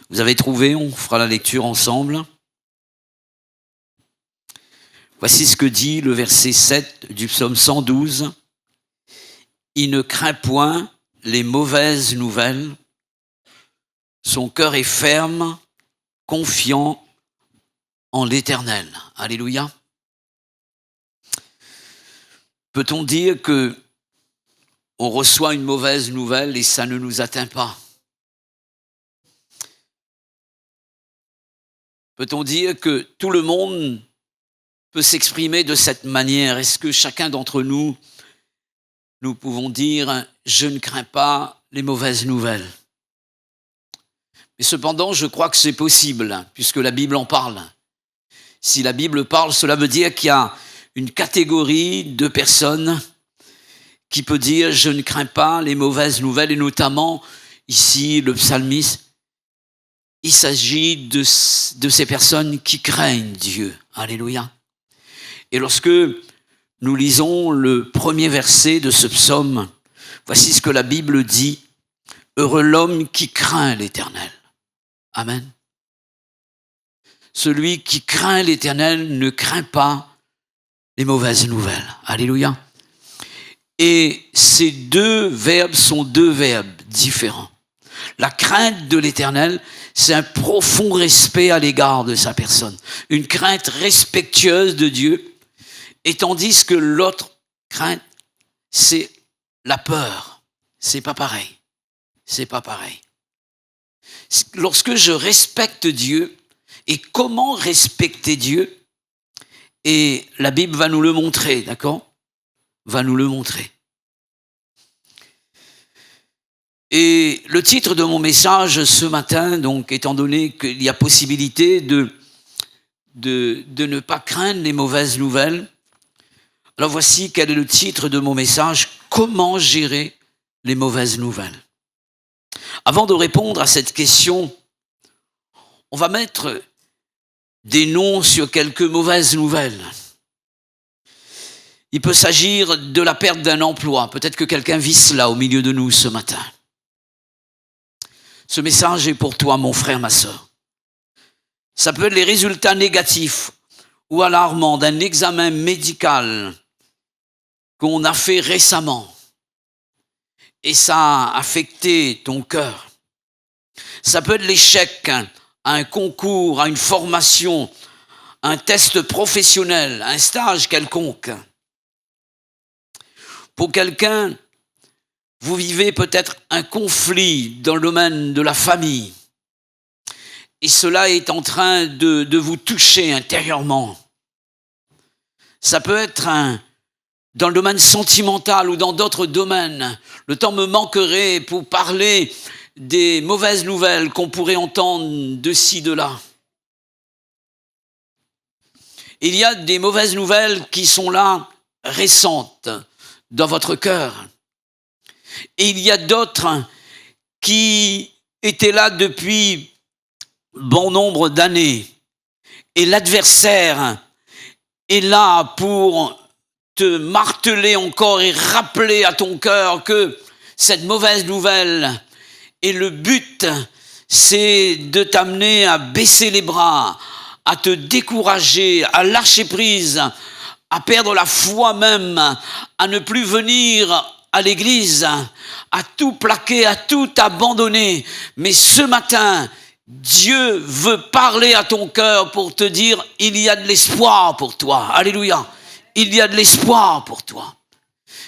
Vous avez trouvé, on fera la lecture ensemble. Voici ce que dit le verset 7 du psaume 112. Il ne craint point les mauvaises nouvelles. Son cœur est ferme, confiant en l'Éternel. Alléluia. Peut-on dire que on reçoit une mauvaise nouvelle et ça ne nous atteint pas? Peut-on dire que tout le monde peut s'exprimer de cette manière? Est-ce que chacun d'entre nous, nous pouvons dire « je ne crains pas les mauvaises nouvelles ». Mais cependant, je crois que c'est possible, puisque la Bible en parle. Si la Bible parle, cela veut dire qu'il y a une catégorie de personnes qui peut dire « je ne crains pas les mauvaises nouvelles », et notamment, ici, le psalmiste, il s'agit de ces personnes qui craignent Dieu. Alléluia. Et lorsque nous lisons le premier verset de ce psaume, voici ce que la Bible dit. Heureux l'homme qui craint l'Éternel. Amen. Celui qui craint l'Éternel ne craint pas les mauvaises nouvelles. Alléluia. Et ces deux verbes sont deux verbes différents. La crainte de l'Éternel, c'est un profond respect à l'égard de sa personne. Une crainte respectueuse de Dieu. Et tandis que l'autre crainte, c'est la peur. C'est pas pareil. C'est pas pareil. Lorsque je respecte Dieu, et comment respecter Dieu? Et la Bible va nous le montrer, d'accord? Va nous le montrer. Et le titre de mon message ce matin, donc, étant donné qu'il y a possibilité de ne pas craindre les mauvaises nouvelles, alors voici quel est le titre de mon message, comment gérer les mauvaises nouvelles. Avant de répondre à cette question, on va mettre des noms sur quelques mauvaises nouvelles. Il peut s'agir de la perte d'un emploi. Peut-être que quelqu'un vit cela au milieu de nous ce matin. Ce message est pour toi, mon frère, ma sœur. Ça peut être les résultats négatifs ou alarmants d'un examen médical qu'on a fait récemment. Et ça a affecté ton cœur. Ça peut être l'échec à un concours, à une formation, un test professionnel, un stage quelconque. Pour quelqu'un, vous vivez peut-être un conflit dans le domaine de la famille. Et cela est en train de vous toucher intérieurement. Ça peut être dans le domaine sentimental ou dans d'autres domaines. Le temps me manquerait pour parler des mauvaises nouvelles qu'on pourrait entendre de ci, de là. Il y a des mauvaises nouvelles qui sont là, récentes, dans votre cœur. Et il y a d'autres qui étaient là depuis bon nombre d'années. Et l'adversaire est là pour te marteler encore et rappeler à ton cœur que cette mauvaise nouvelle, et le but, c'est de t'amener à baisser les bras, à te décourager, à lâcher prise, à perdre la foi même, à ne plus venir à l'église, à tout plaquer, à tout abandonner. Mais ce matin, Dieu veut parler à ton cœur pour te dire, il y a de l'espoir pour toi. Alléluia. Il y a de l'espoir pour toi.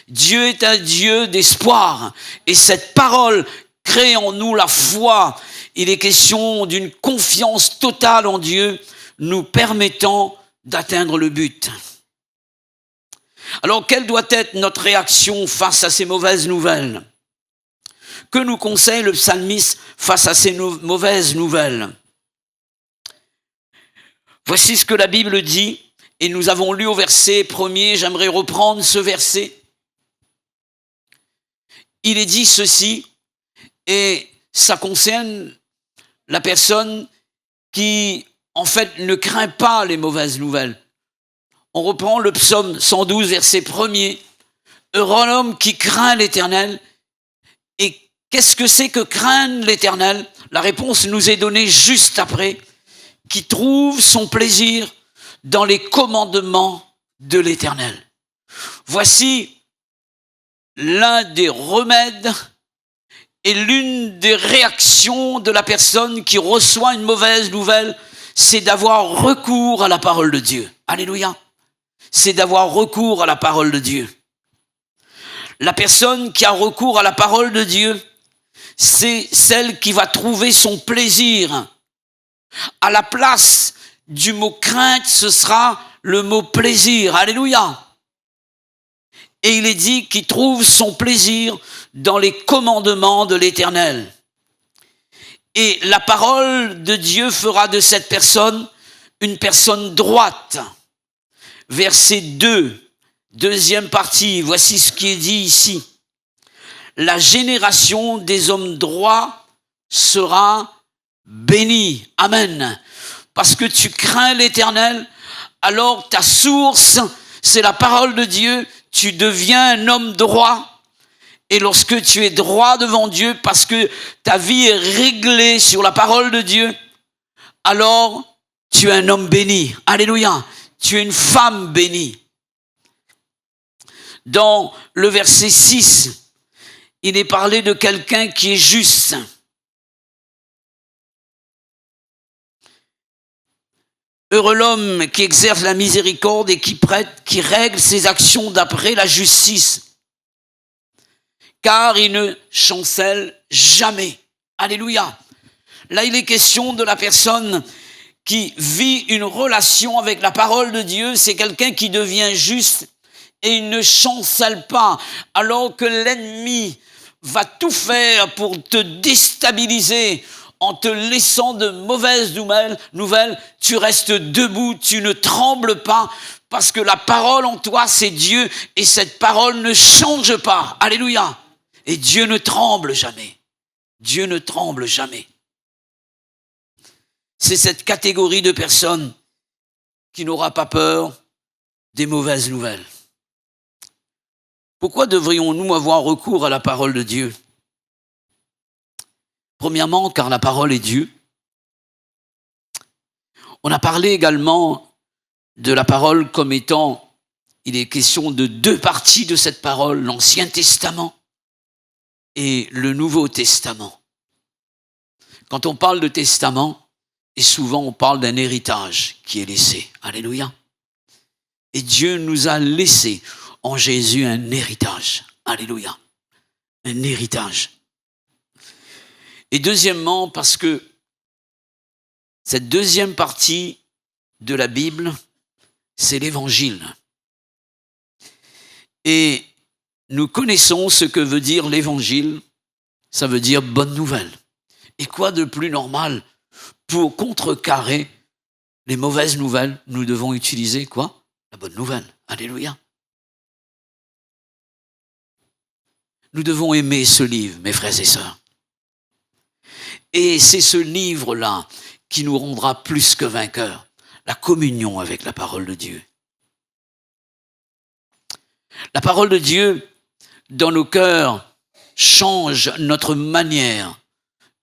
Dieu est un Dieu d'espoir. Et cette parole crée en nous la foi. Il est question d'une confiance totale en Dieu, nous permettant d'atteindre le but. Alors, quelle doit être notre réaction face à ces mauvaises nouvelles? Que nous conseille le psalmiste face à ces mauvaises nouvelles? Voici ce que la Bible dit, et nous avons lu au verset 1er, j'aimerais reprendre ce verset. Il est dit ceci, et ça concerne la personne qui, en fait, ne craint pas les mauvaises nouvelles. On reprend le psaume 112, verset 1er. Heureux l'homme qui craint l'Éternel. Et qu'est-ce que c'est que craindre l'Éternel? La réponse nous est donnée juste après, qui trouve son plaisir dans les commandements de l'Éternel. Voici l'un des remèdes et l'une des réactions de la personne qui reçoit une mauvaise nouvelle, c'est d'avoir recours à la parole de Dieu. Alléluia. C'est d'avoir recours à la parole de Dieu. La personne qui a recours à la parole de Dieu, c'est celle qui va trouver son plaisir. À la place du mot crainte, ce sera le mot plaisir. Alléluia. Et il est dit qu'il trouve son plaisir dans les commandements de l'Éternel. Et la parole de Dieu fera de cette personne une personne droite. Verset 2, deuxième partie, voici ce qui est dit ici. La génération des hommes droits sera bénie. Amen. Parce que tu crains l'Éternel, alors ta source, c'est la parole de Dieu. Tu deviens un homme droit. Et lorsque tu es droit devant Dieu, parce que ta vie est réglée sur la parole de Dieu, alors tu es un homme béni. Alléluia. Tu es une femme bénie. Dans le verset 6, il est parlé de quelqu'un qui est juste. Heureux l'homme qui exerce la miséricorde et qui règle ses actions d'après la justice. Car il ne chancelle jamais. Alléluia. Là, il est question de la personne qui vit une relation avec la parole de Dieu. C'est quelqu'un qui devient juste et il ne chancelle pas. Alors que l'ennemi va tout faire pour te déstabiliser en te laissant de mauvaises nouvelles, tu restes debout, tu ne trembles pas, parce que la parole en toi, c'est Dieu, et cette parole ne change pas. Alléluia. Et Dieu ne tremble jamais. Dieu ne tremble jamais. C'est cette catégorie de personnes qui n'aura pas peur des mauvaises nouvelles. Pourquoi devrions-nous avoir recours à la parole de Dieu ? Premièrement, car la parole est Dieu. On a parlé également de la parole comme étant, il est question de deux parties de cette parole, l'Ancien Testament et le Nouveau Testament. Quand on parle de testament, et souvent on parle d'un héritage qui est laissé. Alléluia. Et Dieu nous a laissé en Jésus un héritage. Alléluia. Un héritage. Et deuxièmement, parce que cette deuxième partie de la Bible, c'est l'Évangile. Et nous connaissons ce que veut dire l'Évangile. Ça veut dire bonne nouvelle. Et quoi de plus normal pour contrecarrer les mauvaises nouvelles? Nous devons utiliser quoi? La bonne nouvelle. Alléluia. Nous devons aimer ce livre, mes frères et sœurs. Et c'est ce livre-là qui nous rendra plus que vainqueurs. La communion avec la parole de Dieu. La parole de Dieu, dans nos cœurs, change notre manière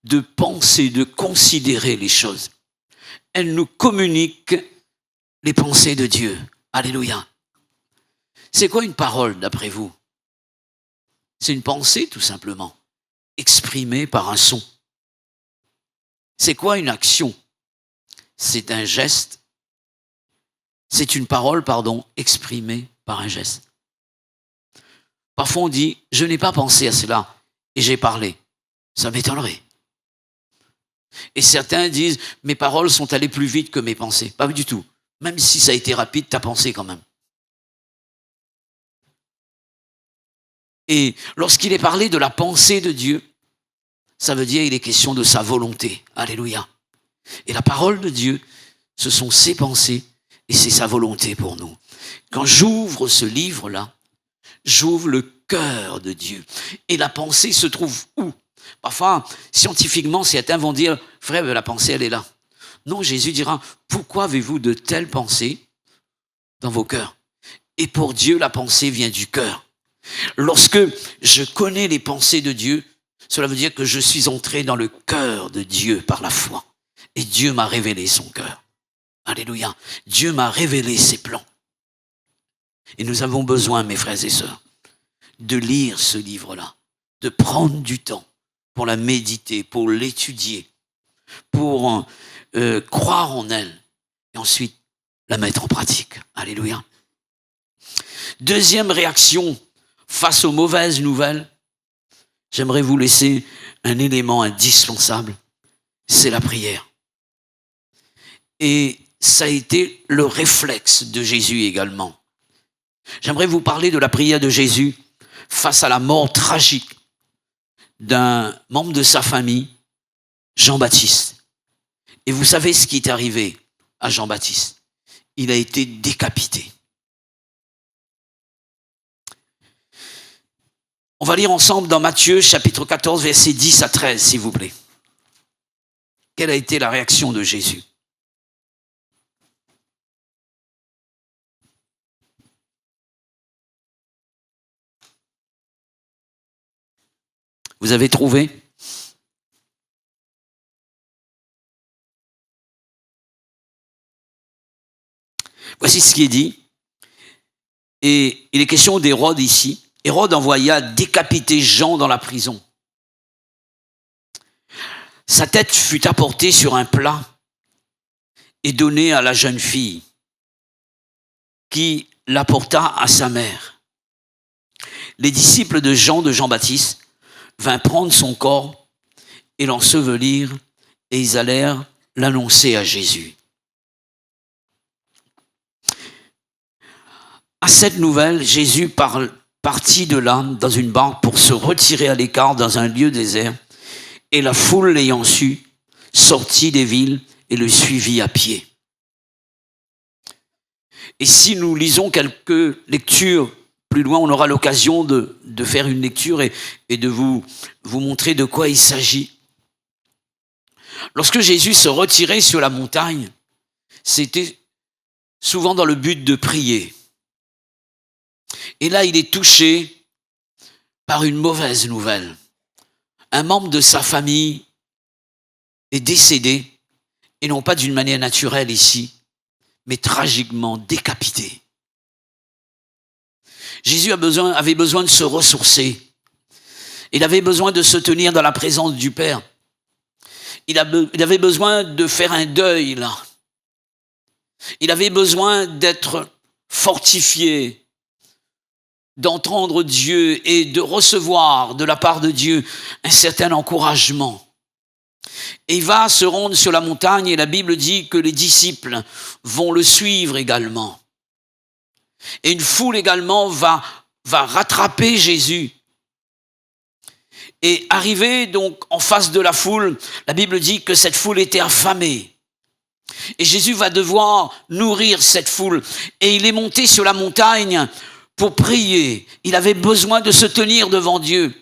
de penser, de considérer les choses. Elle nous communique les pensées de Dieu. Alléluia. C'est quoi une parole, d'après vous? C'est une pensée, tout simplement, exprimée par un son. C'est quoi une action? C'est un geste. C'est une parole, exprimée par un geste. Parfois on dit, je n'ai pas pensé à cela et j'ai parlé. Ça m'étonnerait. Et certains disent, mes paroles sont allées plus vite que mes pensées. Pas du tout. Même si ça a été rapide, t'as pensé quand même. Et lorsqu'il est parlé de la pensée de Dieu, ça veut dire qu'il est question de sa volonté. Alléluia. Et la parole de Dieu, ce sont ses pensées et c'est sa volonté pour nous. Quand j'ouvre ce livre-là, j'ouvre le cœur de Dieu. Et la pensée se trouve où? Parfois, scientifiquement, certains vont dire, frère, la pensée, elle est là. Non, Jésus dira, pourquoi avez-vous de telles pensées dans vos cœurs? Et pour Dieu, la pensée vient du cœur. Lorsque je connais les pensées de Dieu, Cela veut dire que je suis entré dans le cœur de Dieu par la foi. Et Dieu m'a révélé son cœur. Alléluia. Dieu m'a révélé ses plans. Et nous avons besoin, mes frères et sœurs, de lire ce livre-là, de prendre du temps pour la méditer, pour l'étudier, pour croire en elle, et ensuite la mettre en pratique. Alléluia. Deuxième réaction face aux mauvaises nouvelles, j'aimerais vous laisser un élément indispensable, c'est la prière. Et ça a été le réflexe de Jésus également. J'aimerais vous parler de la prière de Jésus face à la mort tragique d'un membre de sa famille, Jean-Baptiste. Et vous savez ce qui est arrivé à Jean-Baptiste? Il a été décapité. On va lire ensemble dans Matthieu, chapitre 14, versets 10 à 13, s'il vous plaît. Quelle a été la réaction de Jésus? Vous avez trouvé? Voici ce qui est dit. Et il est question d'Hérode ici. Hérode envoya décapiter Jean dans la prison. Sa tête fut apportée sur un plat et donnée à la jeune fille qui l'apporta à sa mère. Les disciples de Jean-Baptiste vinrent prendre son corps et l'ensevelir et ils allèrent l'annoncer à Jésus. À cette nouvelle, Jésus partit de là dans une barque pour se retirer à l'écart dans un lieu désert, et la foule l'ayant su, sortit des villes et le suivit à pied. Et si nous lisons quelques lectures plus loin, on aura l'occasion de faire une lecture et de vous montrer de quoi il s'agit. Lorsque Jésus se retirait sur la montagne, c'était souvent dans le but de prier. Et là, il est touché par une mauvaise nouvelle. Un membre de sa famille est décédé, et non pas d'une manière naturelle ici, mais tragiquement décapité. Jésus avait besoin de se ressourcer. Il avait besoin de se tenir dans la présence du Père. Il avait besoin de faire un deuil là. Il avait besoin d'être fortifié, d'entendre Dieu et de recevoir de la part de Dieu un certain encouragement. Et il va se rendre sur la montagne et la Bible dit que les disciples vont le suivre également. Et une foule également va rattraper Jésus. Et arrivé donc en face de la foule, la Bible dit que cette foule était affamée. Et Jésus va devoir nourrir cette foule. Et il est monté sur la montagne pour prier. Il avait besoin de se tenir devant Dieu.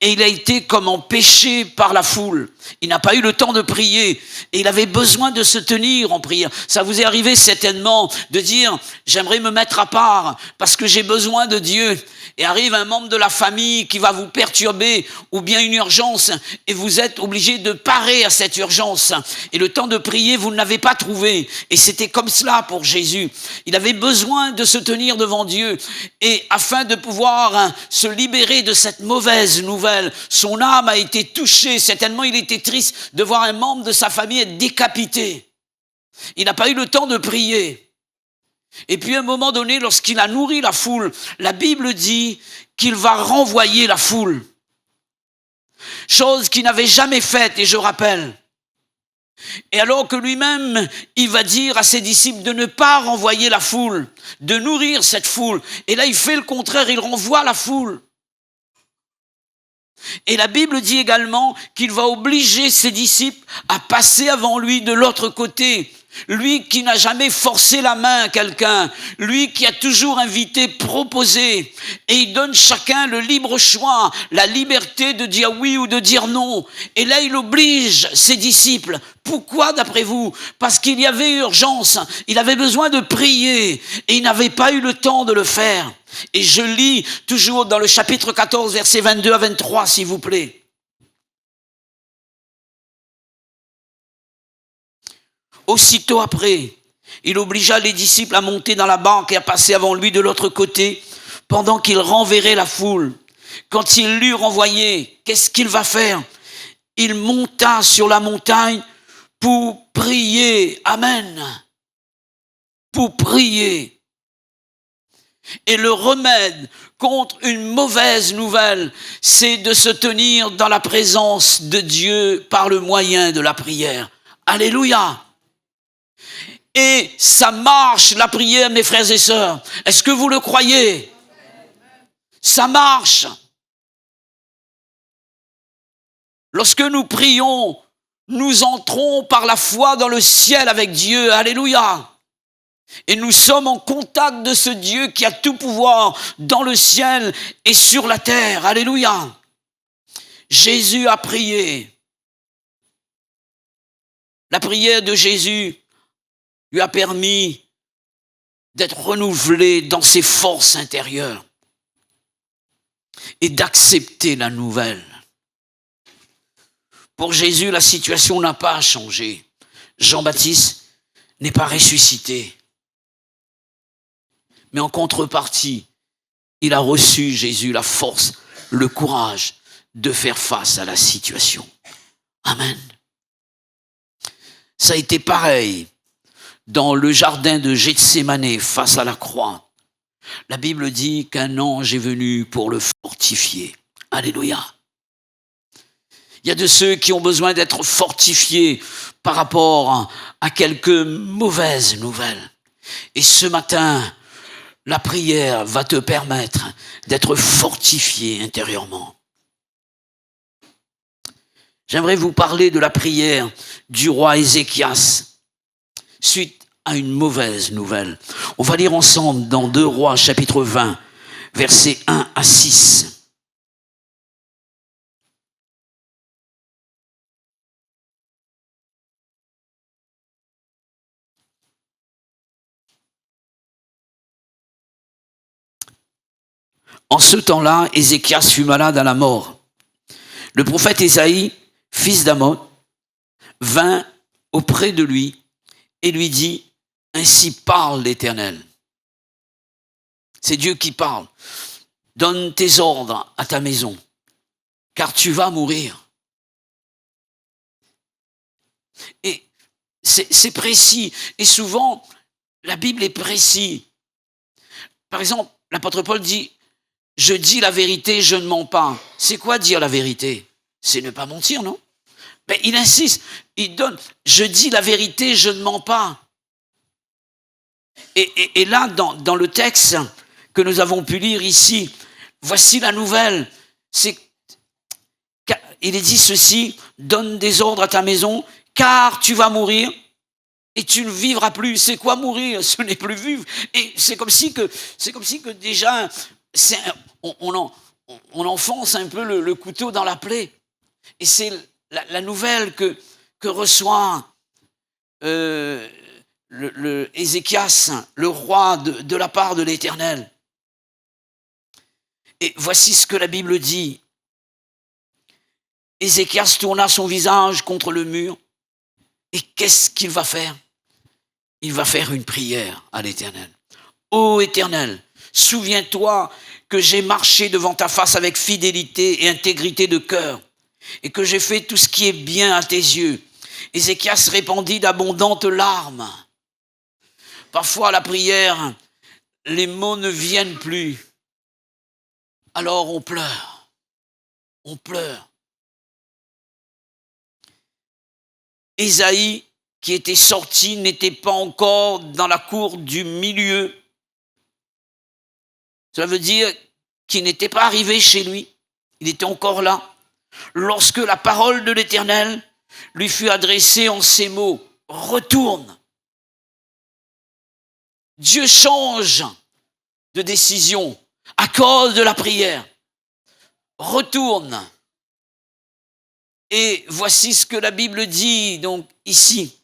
Et il a été comme empêché par la foule. Il n'a pas eu le temps de prier. Et il avait besoin de se tenir en prière. Ça vous est arrivé certainement de dire, j'aimerais me mettre à part parce que j'ai besoin de Dieu. Et arrive un membre de la famille qui va vous perturber ou bien une urgence et vous êtes obligé de parer à cette urgence. Et le temps de prier, vous ne l'avez pas trouvé. Et c'était comme cela pour Jésus. Il avait besoin de se tenir devant Dieu et afin de pouvoir se libérer de cette mauvaise nouvelle. Son âme a été touchée. Certainement, il était triste de voir un membre de sa famille être décapité. Il n'a pas eu le temps de prier. Et puis à un moment donné, lorsqu'il a nourri la foule, la Bible dit qu'il va renvoyer la foule. Chose qu'il n'avait jamais faite, et je rappelle. Et alors que lui-même, il va dire à ses disciples de ne pas renvoyer la foule, de nourrir cette foule. Et là, il fait le contraire, il renvoie la foule. Et la Bible dit également qu'il va obliger ses disciples à passer avant lui de l'autre côté. Lui qui n'a jamais forcé la main à quelqu'un, lui qui a toujours invité, proposé, et il donne chacun le libre choix, la liberté de dire oui ou de dire non. Et là, il oblige ses disciples. Pourquoi d'après vous? Parce qu'il y avait urgence, il avait besoin de prier, et il n'avait pas eu le temps de le faire. Et je lis toujours dans le chapitre 14, versets 22 à 23, s'il vous plaît. Aussitôt après, il obligea les disciples à monter dans la barque et à passer avant lui de l'autre côté, pendant qu'il renverrait la foule. Quand il l'eut renvoyé, qu'est-ce qu'il va faire? Il monta sur la montagne pour prier. Amen. Pour prier. Et le remède contre une mauvaise nouvelle, c'est de se tenir dans la présence de Dieu par le moyen de la prière. Alléluia. Et ça marche, la prière, mes frères et sœurs. Est-ce que vous le croyez? Ça marche. Lorsque nous prions, nous entrons par la foi dans le ciel avec Dieu. Alléluia. Et nous sommes en contact de ce Dieu qui a tout pouvoir dans le ciel et sur la terre. Alléluia. Jésus a prié. La prière de Jésus lui a permis d'être renouvelé dans ses forces intérieures et d'accepter la nouvelle. Pour Jésus, la situation n'a pas changé. Jean-Baptiste n'est pas ressuscité. Mais en contrepartie, il a reçu, Jésus, la force, le courage de faire face à la situation. Amen. Ça a été pareil dans le jardin de Gethsémané face à la croix. La Bible dit qu'un ange est venu pour le fortifier. Alléluia. Il y a de ceux qui ont besoin d'être fortifiés par rapport à quelques mauvaises nouvelles. Et ce matin, la prière va te permettre d'être fortifié intérieurement. J'aimerais vous parler de la prière du roi Ézéchias suite à une mauvaise nouvelle. On va lire ensemble dans 2 Rois chapitre 20, versets 1 à 6. En ce temps-là, Ézéchias fut malade à la mort. Le prophète Ésaïe, fils d'Amon, vint auprès de lui et lui dit, « Ainsi parle l'Éternel. » C'est Dieu qui parle. « Donne tes ordres à ta maison, car tu vas mourir. » Et c'est précis. Et souvent, la Bible est précise. Par exemple, l'apôtre Paul dit, « Je dis la vérité, je ne mens pas. » C'est quoi dire la vérité? C'est ne pas mentir, non? Mais il insiste, il donne, « Je dis la vérité, je ne mens pas. » Et là, dans le texte que nous avons pu lire ici, voici la nouvelle. Il est dit ceci, « Donne des ordres à ta maison, car tu vas mourir. » Et tu ne vivras plus. C'est quoi mourir? Ce n'est plus vivre. Et c'est comme si que déjà, on enfonce un peu le couteau dans la plaie. Et c'est la nouvelle que reçoit le Ézéchias, le roi de la part de l'Éternel. Et voici ce que la Bible dit. Ézéchias tourna son visage contre le mur. Et qu'est-ce qu'il va faire? Il va faire une prière à l'Éternel. Ô Éternel, souviens-toi que j'ai marché devant ta face avec fidélité et intégrité de cœur, et que j'ai fait tout ce qui est bien à tes yeux. Ézéchias répandit d'abondantes larmes. Parfois, à la prière, les mots ne viennent plus. Alors on pleure. On pleure. Ésaïe, qui était sorti, n'était pas encore dans la cour du milieu. Cela veut dire qu'il n'était pas arrivé chez lui. Il était encore là. Lorsque la parole de l'Éternel lui fut adressée en ces mots, « Retourne ». Dieu change de décision à cause de la prière. Retourne. Et voici ce que la Bible dit donc ici.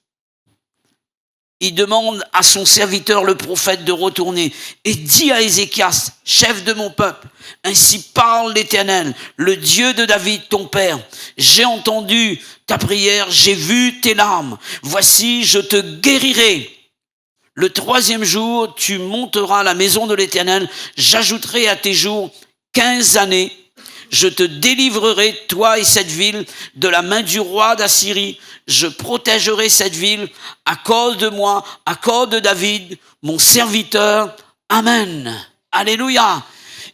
il demande à son serviteur, le prophète, de retourner et dit à Ézéchias, chef de mon peuple, ainsi parle l'Éternel, le Dieu de David, ton père. J'ai entendu ta prière, j'ai vu tes larmes. Voici, je te guérirai. Le 3e jour, tu monteras à la maison de l'Éternel. J'ajouterai à tes jours 15 années. Je te délivrerai, toi et cette ville, de la main du roi d'Assyrie. Je protégerai cette ville à cause de moi, à cause de David, mon serviteur. Amen. Alléluia.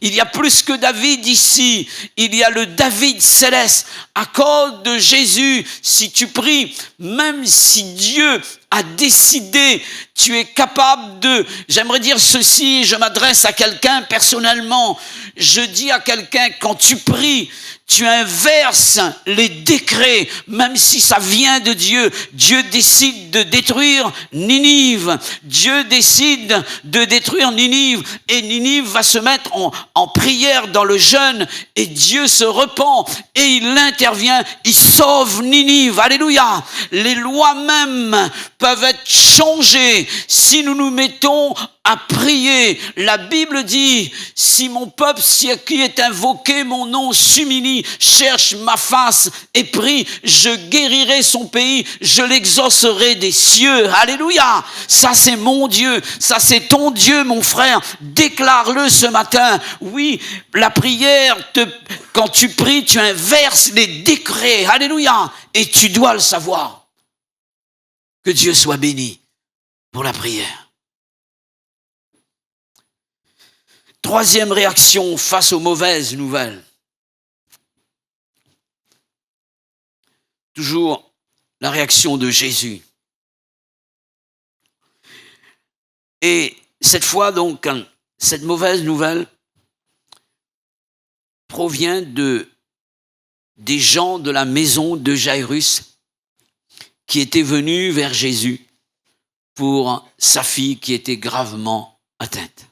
Il y a plus que David ici. Il y a le David céleste. À cause de Jésus, si tu pries, même si Dieu a décidé, tu es capable de... J'aimerais dire ceci, je m'adresse à quelqu'un personnellement. Je dis à quelqu'un, quand tu pries, tu inverses les décrets, même si ça vient de Dieu. Dieu décide de détruire Ninive. Dieu décide de détruire Ninive. Et Ninive va se mettre en prière dans le jeûne. Et Dieu se repent et il intervient. Il sauve Ninive. Alléluia. Les lois même peuvent être changées si nous nous mettons à prier. La Bible dit, si mon peuple, si qui est invoqué mon nom, s'humilie, cherche ma face et prie, je guérirai son pays, je l'exaucerai des cieux. Alléluia. Ça c'est mon Dieu, ça c'est ton Dieu, mon frère. Déclare-le ce matin. Oui, la prière, quand tu pries, tu inverses les décrets. Alléluia. Et tu dois le savoir. Que Dieu soit béni pour la prière. 3e réaction face aux mauvaises nouvelles. Toujours la réaction de Jésus. Et cette fois donc, cette mauvaise nouvelle provient des gens de la maison de Jairus qui étaient venus vers Jésus pour sa fille qui était gravement atteinte.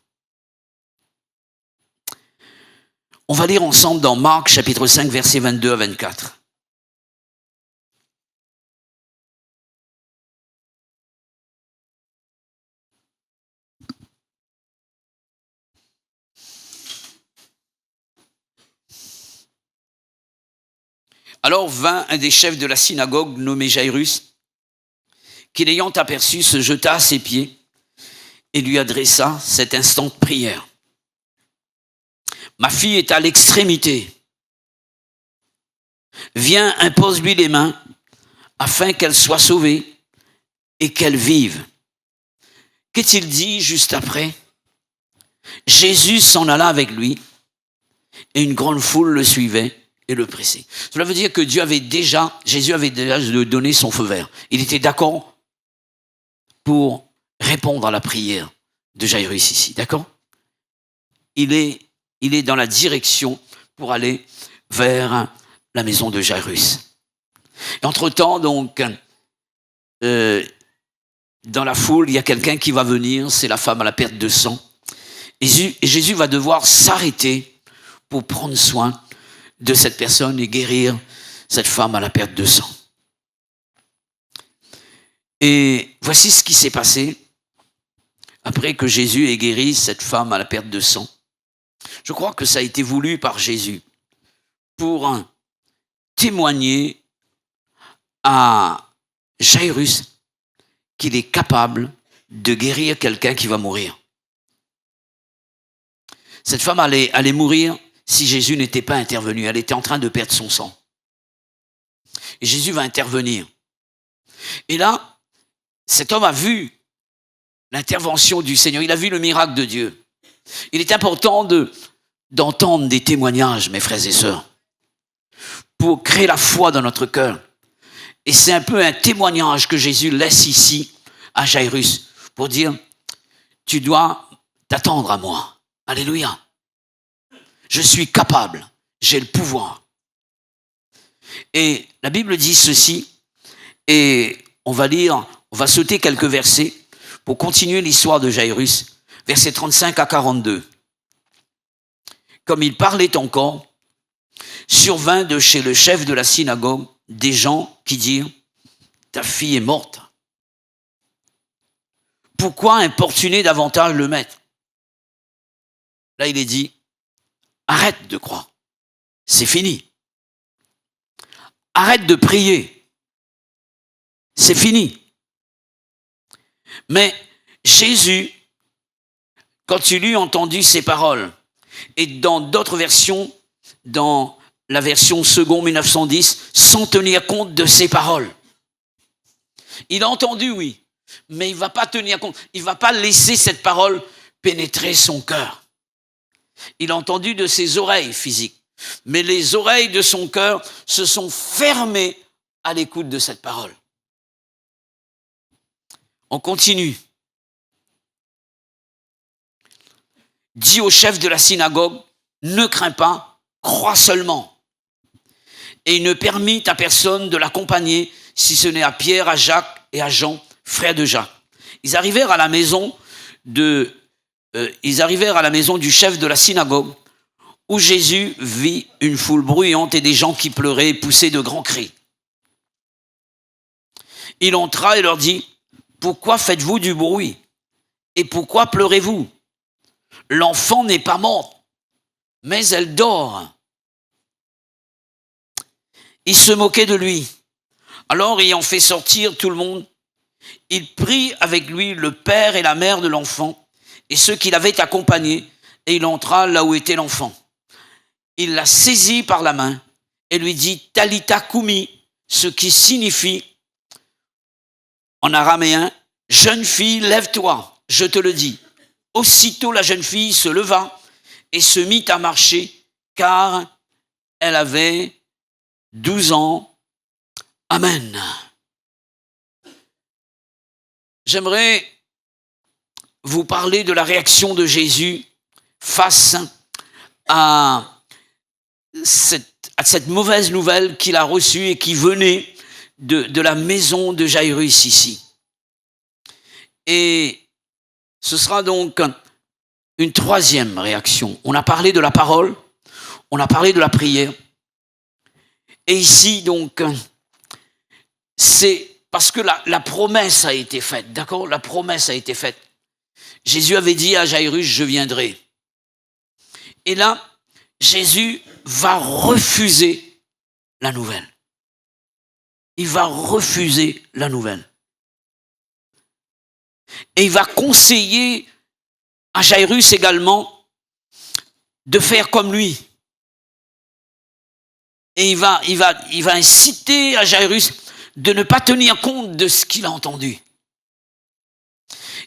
On va lire ensemble dans Marc, chapitre 5, versets 22 à 24. Alors vint un des chefs de la synagogue, nommé Jairus, qui l'ayant aperçu, se jeta à ses pieds et lui adressa cet instant de prière. Ma fille est à l'extrémité. Viens, impose-lui les mains, afin qu'elle soit sauvée et qu'elle vive. Qu'est-il dit juste après? Jésus s'en alla avec lui, et une grande foule le suivait et le pressait. Cela veut dire que Jésus avait déjà donné son feu vert. Il était d'accord pour répondre à la prière de Jairus ici, d'accord? Il est dans la direction pour aller vers la maison de Jairus. Et entre-temps, donc, dans la foule, il y a quelqu'un qui va venir, c'est la femme à la perte de sang. Et Jésus va devoir s'arrêter pour prendre soin de cette personne et guérir cette femme à la perte de sang. Et voici ce qui s'est passé après que Jésus ait guéri cette femme à la perte de sang. Je crois que ça a été voulu par Jésus pour témoigner à Jairus qu'il est capable de guérir quelqu'un qui va mourir. Cette femme allait mourir si Jésus n'était pas intervenu. Elle était en train de perdre son sang. Et Jésus va intervenir. Et là, cet homme a vu l'intervention du Seigneur. Il a vu le miracle de Dieu. Il est important d'entendre des témoignages, mes frères et sœurs, pour créer la foi dans notre cœur. Et c'est un peu un témoignage que Jésus laisse ici à Jairus pour dire, tu dois t'attendre à moi. Alléluia. Je suis capable, j'ai le pouvoir. Et la Bible dit ceci, et on va sauter quelques versets pour continuer l'histoire de Jairus, versets 35 à 42. Comme il parlait encore, survint de chez le chef de la synagogue des gens qui dirent « Ta fille est morte. pourquoi importuner davantage le maître? Là, il est dit, arrête de croire. C'est fini. Arrête de prier. C'est fini. Mais Jésus, quand il eut entendu ces paroles, et dans d'autres versions, dans la version seconde 1910, sans tenir compte de ces paroles. Il a entendu, oui, mais il ne va pas tenir compte, il ne va pas laisser cette parole pénétrer son cœur. Il a entendu de ses oreilles physiques, mais les oreilles de son cœur se sont fermées à l'écoute de cette parole. On continue. Dit au chef de la synagogue, ne crains pas, crois seulement. Et il ne permit à personne de l'accompagner, si ce n'est à Pierre, à Jacques et à Jean, frères de Jacques. Ils arrivèrent à la maison du chef de la synagogue, où Jésus vit une foule bruyante et des gens qui pleuraient et poussaient de grands cris. Il entra et leur dit, « Pourquoi faites-vous du bruit? Et pourquoi pleurez-vous? L'enfant n'est pas mort, mais elle dort. » Il se moquait de lui. Alors, ayant fait sortir tout le monde, il prit avec lui le père et la mère de l'enfant et ceux qui l'avaient accompagné, et il entra là où était l'enfant. Il la saisit par la main et lui dit « Talitha koumi », ce qui signifie en araméen « Jeune fille, lève-toi, je te le dis ». Aussitôt la jeune fille se leva et se mit à marcher, car elle avait 12 ans. Amen. J'aimerais vous parler de la réaction de Jésus face à cette mauvaise nouvelle qu'il a reçue et qui venait de la maison de Jairus ici. Et ce sera donc une troisième réaction. On a parlé de la parole, on a parlé de la prière. Et ici, donc, c'est parce que la promesse a été faite, d'accord? La promesse a été faite. Jésus avait dit à Jairus, je viendrai. Et là, Jésus va refuser la nouvelle. Il va refuser la nouvelle. Et il va conseiller à Jairus également de faire comme lui. Et il va inciter à Jairus de ne pas tenir compte de ce qu'il a entendu.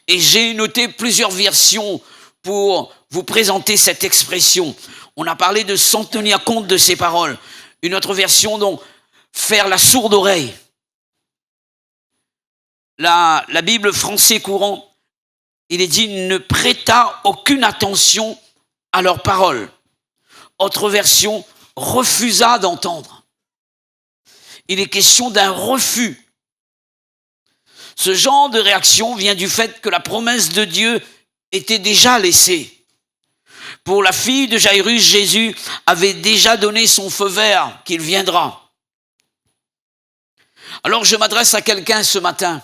Et j'ai noté plusieurs versions pour vous présenter cette expression. On a parlé de sans tenir compte de ses paroles. Une autre version, donc, faire la sourde oreille. La Bible français courant, il est dit, ne prêta aucune attention à leurs paroles. Autre version, refusa d'entendre. Il est question d'un refus. Ce genre de réaction vient du fait que la promesse de Dieu était déjà laissée. Pour la fille de Jairus, Jésus avait déjà donné son feu vert qu'il viendra. Alors je m'adresse à quelqu'un ce matin.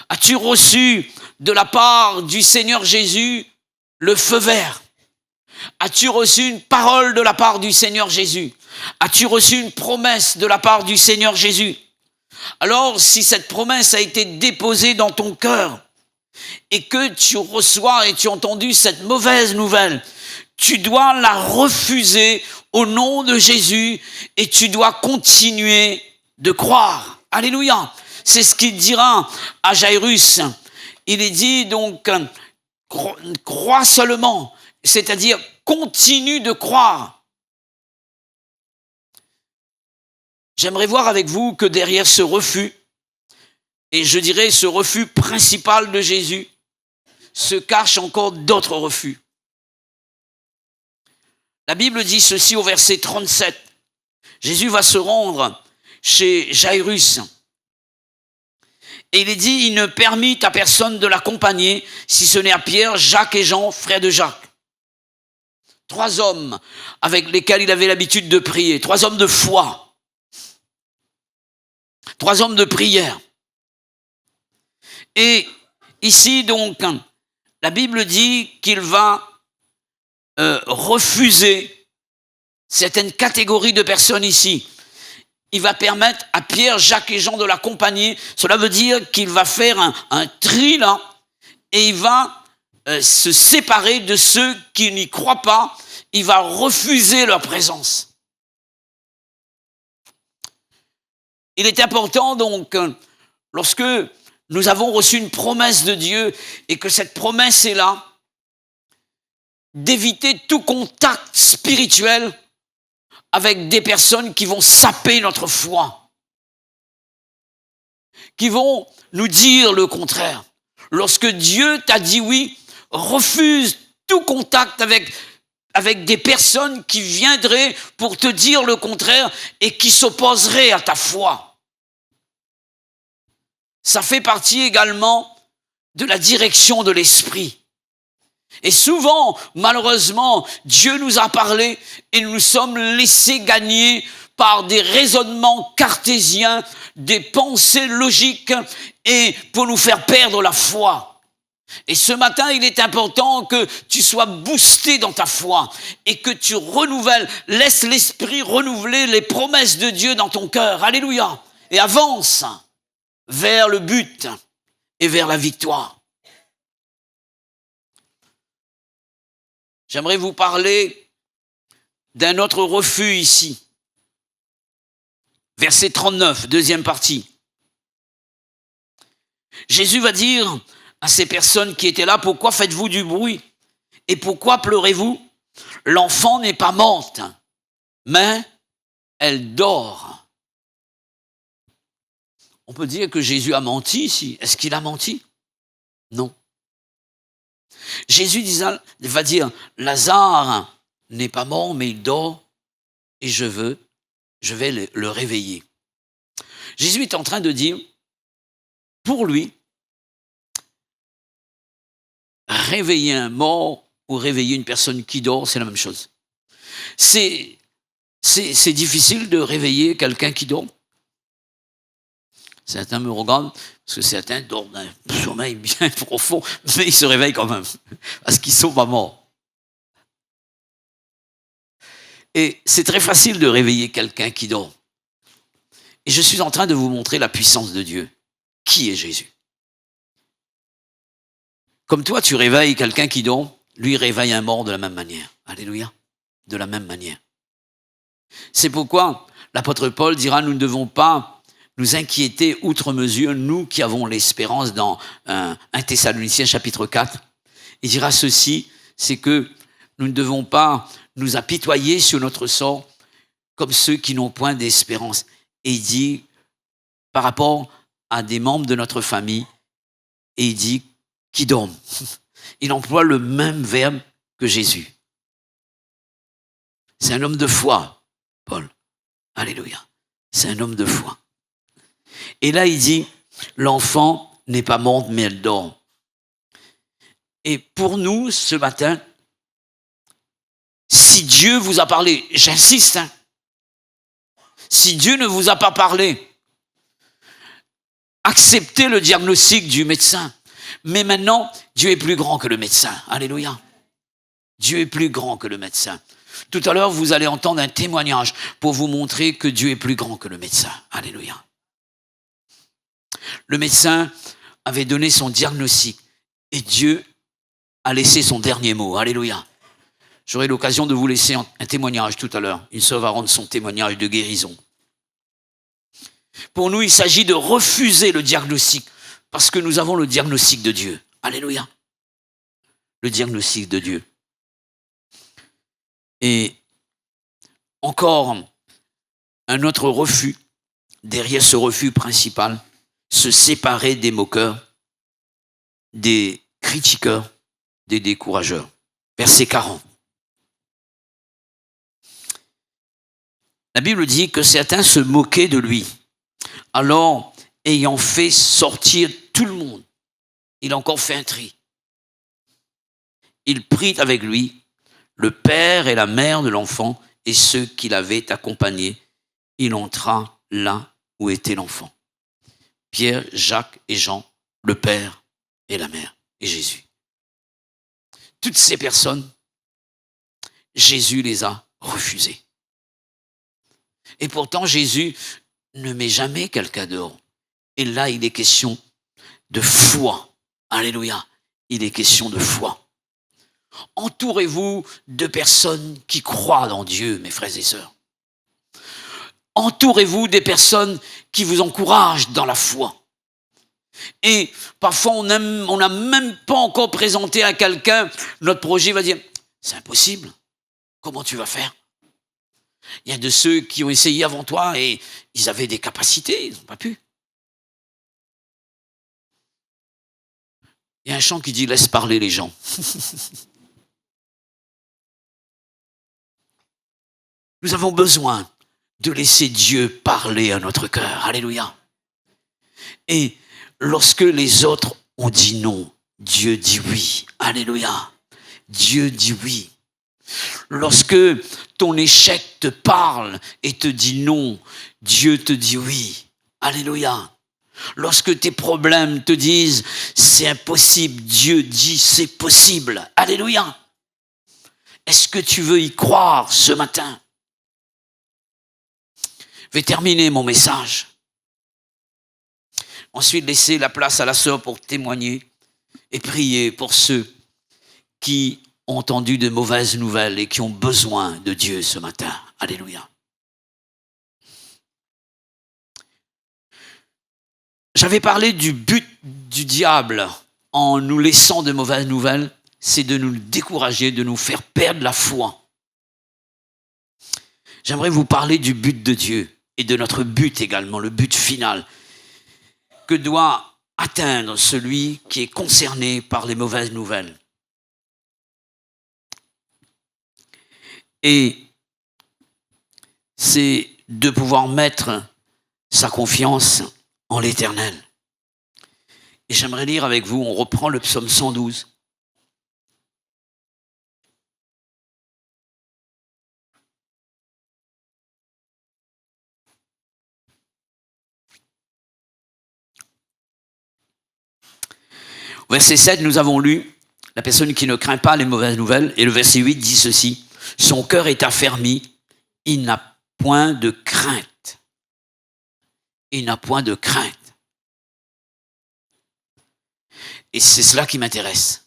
As-tu reçu de la part du Seigneur Jésus le feu vert? As-tu reçu une parole de la part du Seigneur Jésus? As-tu reçu une promesse de la part du Seigneur Jésus? Alors, si cette promesse a été déposée dans ton cœur et que tu reçois et tu as entendu cette mauvaise nouvelle, tu dois la refuser au nom de Jésus et tu dois continuer de croire. Alléluia! C'est ce qu'il dira à Jairus. Il est dit donc, crois seulement, c'est-à-dire continue de croire. J'aimerais voir avec vous que derrière ce refus, et je dirais ce refus principal de Jésus, se cachent encore d'autres refus. La Bible dit ceci au verset 37. Jésus va se rendre chez Jairus. Et il est dit, il ne permit à personne de l'accompagner, si ce n'est à Pierre, Jacques et Jean, frères de Jacques. 3 hommes avec lesquels il avait l'habitude de prier, 3 hommes de foi, 3 hommes de prière. Et Ici, donc, la Bible dit qu'il va refuser certaines catégories de personnes ici. Il va permettre à Pierre, Jacques et Jean de l'accompagner. Cela veut dire qu'il va faire un tri là, et il va se séparer de ceux qui n'y croient pas. Il va refuser leur présence. Il est important donc, lorsque nous avons reçu une promesse de Dieu et que cette promesse est là, d'éviter tout contact spirituel avec des personnes qui vont saper notre foi, qui vont nous dire le contraire. Lorsque Dieu t'a dit oui, refuse tout contact avec des personnes qui viendraient pour te dire le contraire et qui s'opposeraient à ta foi. Ça fait partie également de la direction de l'esprit. Et souvent, malheureusement, Dieu nous a parlé et nous sommes laissés gagner par des raisonnements cartésiens, des pensées logiques et pour nous faire perdre la foi. Et ce matin, il est important que tu sois boosté dans ta foi et que tu renouvelles, laisse l'esprit renouveler les promesses de Dieu dans ton cœur. Alléluia. Et avance vers le but et vers la victoire. J'aimerais vous parler d'un autre refus ici. Verset 39, deuxième partie. Jésus va dire à ces personnes qui étaient là, pourquoi faites-vous du bruit? Et pourquoi pleurez-vous? L'enfant n'est pas morte, mais elle dort. On peut dire que Jésus a menti ici. Est-ce qu'il a menti? Non. Jésus va dire, Lazare n'est pas mort, mais il dort, et je vais le réveiller. Jésus est en train de dire, pour lui, réveiller un mort ou réveiller une personne qui dort, c'est la même chose. C'est difficile de réveiller quelqu'un qui dort. Certains me regardent, parce que certains dorment d'un sommeil bien profond, mais ils se réveillent quand même, parce qu'ils sont pas morts. Et c'est très facile de réveiller quelqu'un qui dort. Et je suis en train de vous montrer la puissance de Dieu. Qui est Jésus? Comme toi, tu réveilles quelqu'un qui dort, lui réveille un mort de la même manière. Alléluia. De la même manière. C'est pourquoi l'apôtre Paul dira, nous ne devons pas nous inquiéter outre mesure, nous qui avons l'espérance dans 1 Thessaloniciens chapitre 4. Il dira ceci, c'est que nous ne devons pas nous apitoyer sur notre sort comme ceux qui n'ont point d'espérance. Et il dit, par rapport à des membres de notre famille, et il dit, qui dorment. Il emploie le même verbe que Jésus. C'est un homme de foi, Paul. Alléluia. C'est un homme de foi. Et là, il dit, l'enfant n'est pas morte, mais elle dort. Et pour nous, ce matin, si Dieu vous a parlé, j'insiste, si Dieu ne vous a pas parlé, acceptez le diagnostic du médecin. Mais maintenant, Dieu est plus grand que le médecin. Alléluia. Dieu est plus grand que le médecin. Tout à l'heure, vous allez entendre un témoignage pour vous montrer que Dieu est plus grand que le médecin. Alléluia. Le médecin avait donné son diagnostic et Dieu a laissé son dernier mot. Alléluia. J'aurai l'occasion de vous laisser un témoignage tout à l'heure. Une sœur va rendre son témoignage de guérison. Pour nous, il s'agit de refuser le diagnostic parce que nous avons le diagnostic de Dieu. Alléluia. Le diagnostic de Dieu. Et encore un autre refus, derrière ce refus principal, se séparer des moqueurs, des critiqueurs, des décourageurs. Verset 40. La Bible dit que certains se moquaient de lui. Alors, ayant fait sortir tout le monde, il a encore fait un tri. Il prit avec lui le père et la mère de l'enfant et ceux qui l'avaient accompagné. Il entra là où était l'enfant. Pierre, Jacques et Jean, le père et la mère et Jésus. Toutes ces personnes, Jésus les a refusées. Et pourtant, Jésus ne met jamais quelqu'un dehors. Et là, il est question de foi. Alléluia. Il est question de foi. Entourez-vous de personnes qui croient en Dieu, mes frères et sœurs. Entourez-vous des personnes qui vous encouragent dans la foi. Et parfois, on n'a même pas encore présenté à quelqu'un notre projet, il va dire, c'est impossible, comment tu vas faire? Il y a de ceux qui ont essayé avant toi et ils avaient des capacités, ils n'ont pas pu. Il y a un chant qui dit, laisse parler les gens. Nous avons besoin de laisser Dieu parler à notre cœur. Alléluia. Et lorsque les autres ont dit non, Dieu dit oui. Alléluia. Dieu dit oui. Lorsque ton échec te parle et te dit non, Dieu te dit oui. Alléluia. Lorsque tes problèmes te disent c'est impossible, Dieu dit c'est possible. Alléluia. Est-ce que tu veux y croire ce matin? Je vais terminer mon message. Ensuite, laisser la place à la sœur pour témoigner et prier pour ceux qui ont entendu de mauvaises nouvelles et qui ont besoin de Dieu ce matin. Alléluia. J'avais parlé du but du diable en nous laissant de mauvaises nouvelles, c'est de nous décourager, de nous faire perdre la foi. J'aimerais vous parler du but de Dieu et de notre but également, le but final que doit atteindre celui qui est concerné par les mauvaises nouvelles. Et c'est de pouvoir mettre sa confiance en l'Éternel. Et j'aimerais lire avec vous, on reprend le psaume 112. Au verset 7, nous avons lu la personne qui ne craint pas les mauvaises nouvelles. Et le verset 8 dit ceci, « Son cœur est affermi, il n'a point de crainte. » Il n'a point de crainte. Et c'est cela qui m'intéresse,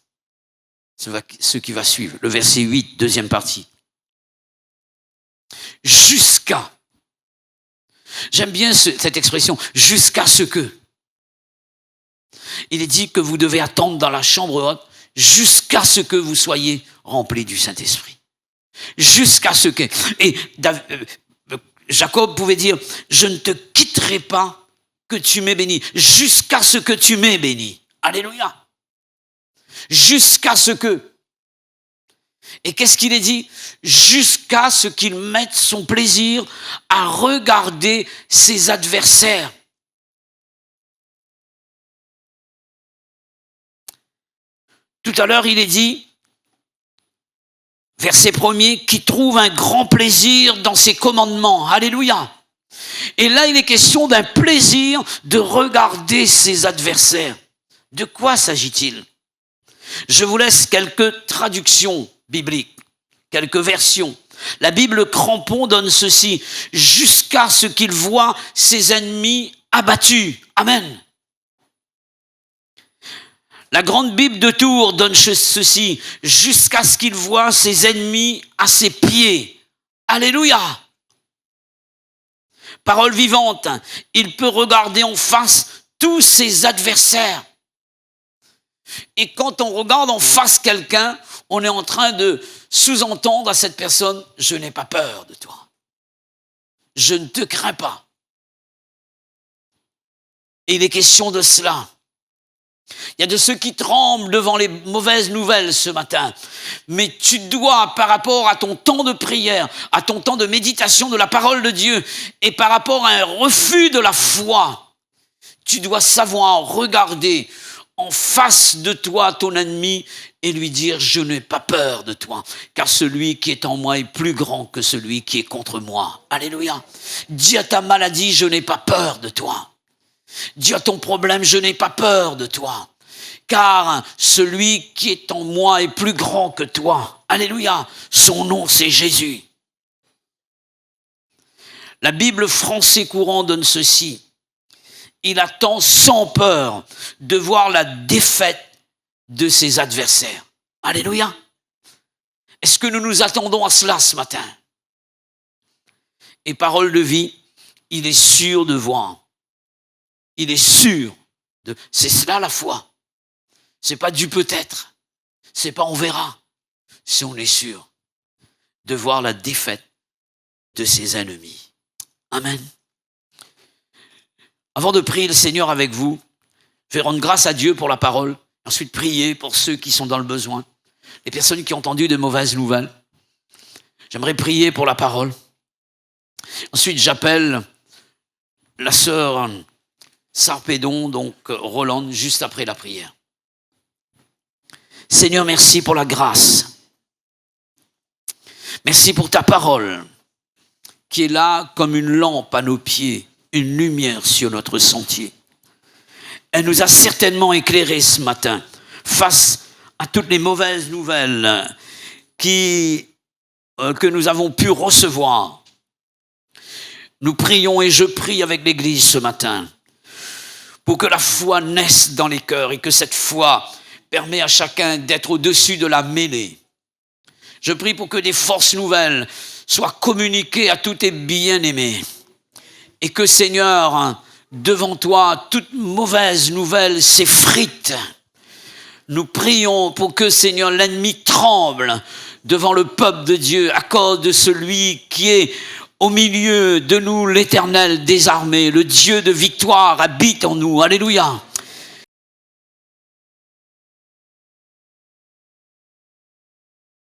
ce qui va suivre. Le verset 8, deuxième partie. « Jusqu'à » J'aime bien cette expression, « jusqu'à ce que ». Il est dit que vous devez attendre dans la chambre haute jusqu'à ce que vous soyez remplis du Saint-Esprit. Jusqu'à ce que... Et Jacob pouvait dire, je ne te quitterai pas que tu m'aies béni, jusqu'à ce que tu m'aies béni. Alléluia. Jusqu'à ce que... Et qu'est-ce qu'il est dit? Jusqu'à ce qu'il mette son plaisir à regarder ses adversaires. Tout à l'heure, il est dit, verset 1er, qui trouve un grand plaisir dans ses commandements. Alléluia. Et là, il est question d'un plaisir de regarder ses adversaires. De quoi s'agit-il? Je vous laisse quelques traductions bibliques, quelques versions. La Bible Crampon donne ceci, jusqu'à ce qu'il voit ses ennemis abattus. Amen. La grande Bible de Tours donne ceci, jusqu'à ce qu'il voit ses ennemis à ses pieds. Alléluia. Parole vivante, il peut regarder en face tous ses adversaires. Et quand on regarde en face quelqu'un, on est en train de sous-entendre à cette personne, je n'ai pas peur de toi. Je ne te crains pas. Et il est question de cela. Il y a de ceux qui tremblent devant les mauvaises nouvelles ce matin. Mais tu dois, par rapport à ton temps de prière, à ton temps de méditation de la parole de Dieu, et par rapport à un refus de la foi, tu dois savoir regarder en face de toi ton ennemi et lui dire, je n'ai pas peur de toi, car celui qui est en moi est plus grand que celui qui est contre moi. Alléluia. Dis à ta maladie, je n'ai pas peur de toi. Dis à ton problème, je n'ai pas peur de toi, car celui qui est en moi est plus grand que toi. Alléluia, son nom c'est Jésus. La Bible français courant donne ceci. Il attend sans peur de voir la défaite de ses adversaires. Alléluia. Est-ce que nous nous attendons à cela ce matin? Et parole de vie, il est sûr de voir. Il est sûr de... C'est cela la foi. C'est pas du peut-être. C'est pas on verra. C'est on est sûr de voir la défaite de ses ennemis. Amen. Avant de prier le Seigneur avec vous, je vais rendre grâce à Dieu pour la parole. Ensuite, prier pour ceux qui sont dans le besoin. Les personnes qui ont entendu de mauvaises nouvelles. J'aimerais prier pour la parole. Ensuite, j'appelle la sœur Sarpédon, donc Roland, juste après la prière. Seigneur, merci pour la grâce. Merci pour ta parole qui est là comme une lampe à nos pieds, une lumière sur notre sentier. Elle nous a certainement éclairés ce matin face à toutes les mauvaises nouvelles que nous avons pu recevoir. Nous prions et je prie avec l'Église ce matin pour que la foi naisse dans les cœurs et que cette foi permet à chacun d'être au-dessus de la mêlée. Je prie pour que des forces nouvelles soient communiquées à tous tes bien-aimés et que, Seigneur, devant toi, toute mauvaise nouvelle s'effrite. Nous prions pour que, Seigneur, l'ennemi tremble devant le peuple de Dieu à cause de celui qui est au milieu de nous, l'Éternel des armées, le Dieu de victoire habite en nous. Alléluia.